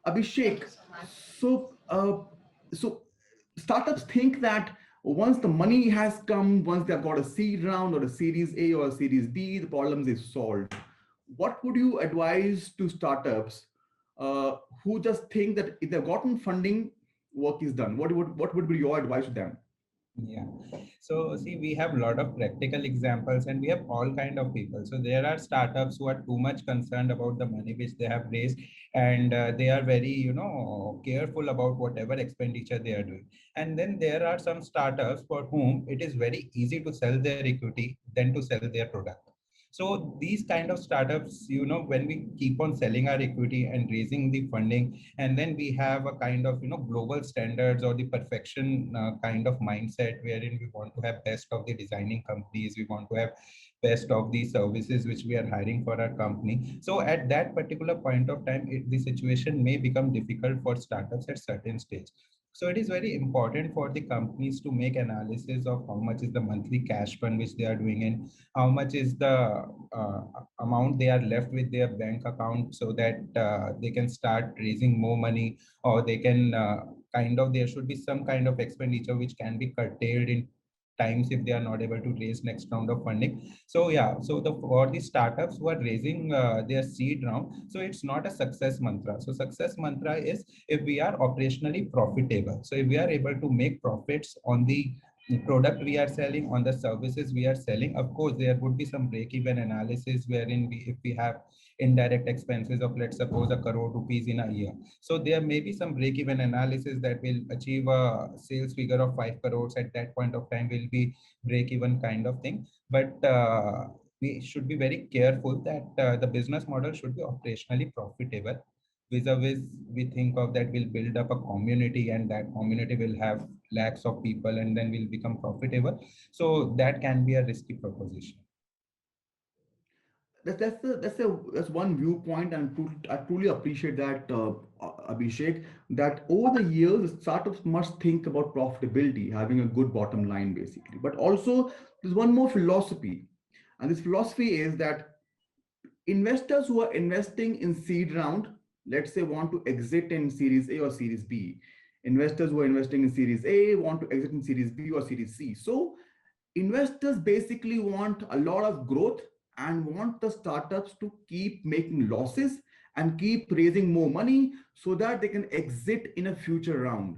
Abhishek, so so startups think that once the money has come, once they've got a seed round or a Series A or a Series B, the problems is solved. What would you advise to startups uh, who just think that if they've gotten funding, work is done? What would be your advice to them? Yeah. So see, we have a lot of practical examples and we have all kind of people. So there are startups who are too much concerned about the money which they have raised, and they are very, careful about whatever expenditure they are doing. And then there are some startups for whom it is very easy to sell their equity than to sell their product. So these kind of startups, when we keep on selling our equity and raising the funding, and then we have a kind of global standards or the perfection kind of mindset wherein we want to have best of the designing companies, we want to have best of the services which we are hiring for our company. So at that particular point of time, the situation may become difficult for startups at certain stage. So it is very important for the companies to make analysis of how much is the monthly cash burn which they are doing, and how much is the uh, amount they are left with their bank account, so that they can start raising more money, or they can there should be some kind of expenditure which can be curtailed in times if they are not able to raise next round of funding. So yeah, so the for the startups who are raising their seed round, so it's not a success mantra. So success mantra is if we are operationally profitable, so if we are able to make profits on the product we are selling, on the services we are selling. Of course there would be some break even analysis wherein if we have indirect expenses of, let's suppose, a crore rupees in a year, so there may be some break even analysis that will achieve a sales figure of 5 crores. At that point of time will be break even kind of thing. But we should be very careful that the business model should be operationally profitable. Vis-a-vis, we think of that we'll build up a community, and that community will have lakhs of people and then will become profitable. So that can be a risky proposition. That's one viewpoint, and I truly appreciate that, Abhishek. That over the years, startups must think about profitability, having a good bottom line, basically. But also, there's one more philosophy, and this philosophy is that investors who are investing in seed round, let's say, want to exit in Series A or Series B. Investors who are investing in Series A want to exit in Series B or Series C. So investors basically want a lot of growth and want the startups to keep making losses and keep raising more money so that they can exit in a future round.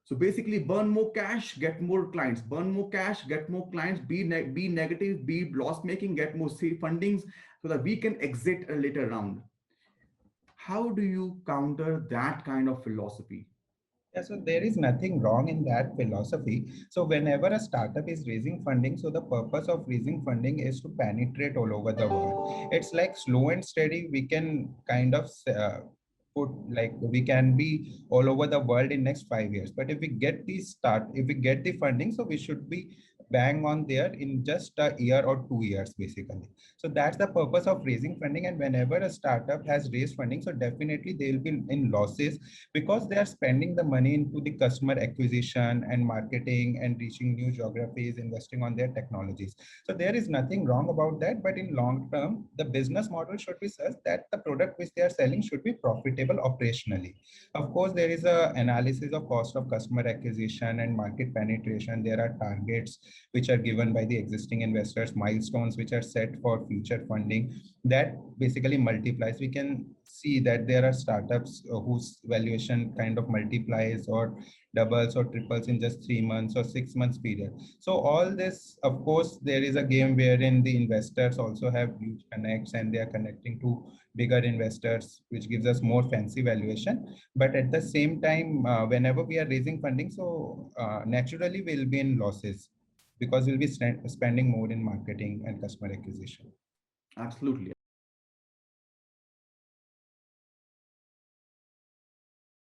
So basically, burn more cash, get more clients. Burn more cash, get more clients. Be negative, be loss making, get more fundings so that we can exit a later round. How do you counter that kind of philosophy? Yeah, so there is nothing wrong in that philosophy. So whenever a startup is raising funding, so the purpose of raising funding is to penetrate all over the world. It's like slow and steady. We can kind of put, like, we can be all over the world in next 5 years. But if we get the funding, so we should be bang on there in just a year or 2 years, basically. So that's the purpose of raising funding. And whenever a startup has raised funding, so definitely they will be in losses, because they are spending the money into the customer acquisition and marketing and reaching new geographies, investing on their technologies. So there is nothing wrong about that, but in long term the business model should be such that the product which they are selling should be profitable operationally. Of course there is a analysis of cost of customer acquisition and market penetration. There are targets which are given by the existing investors, milestones which are set for future funding, that basically multiplies. We can see that there are startups whose valuation kind of multiplies or doubles or triples in just 3 months or 6 months period. So all this, of course there is a game wherein the investors also have huge connects and they are connecting to bigger investors, which gives us more fancy valuation. But at the same time, whenever we are raising funding, so naturally we'll be in losses, because we'll be spending more in marketing and customer acquisition. Absolutely.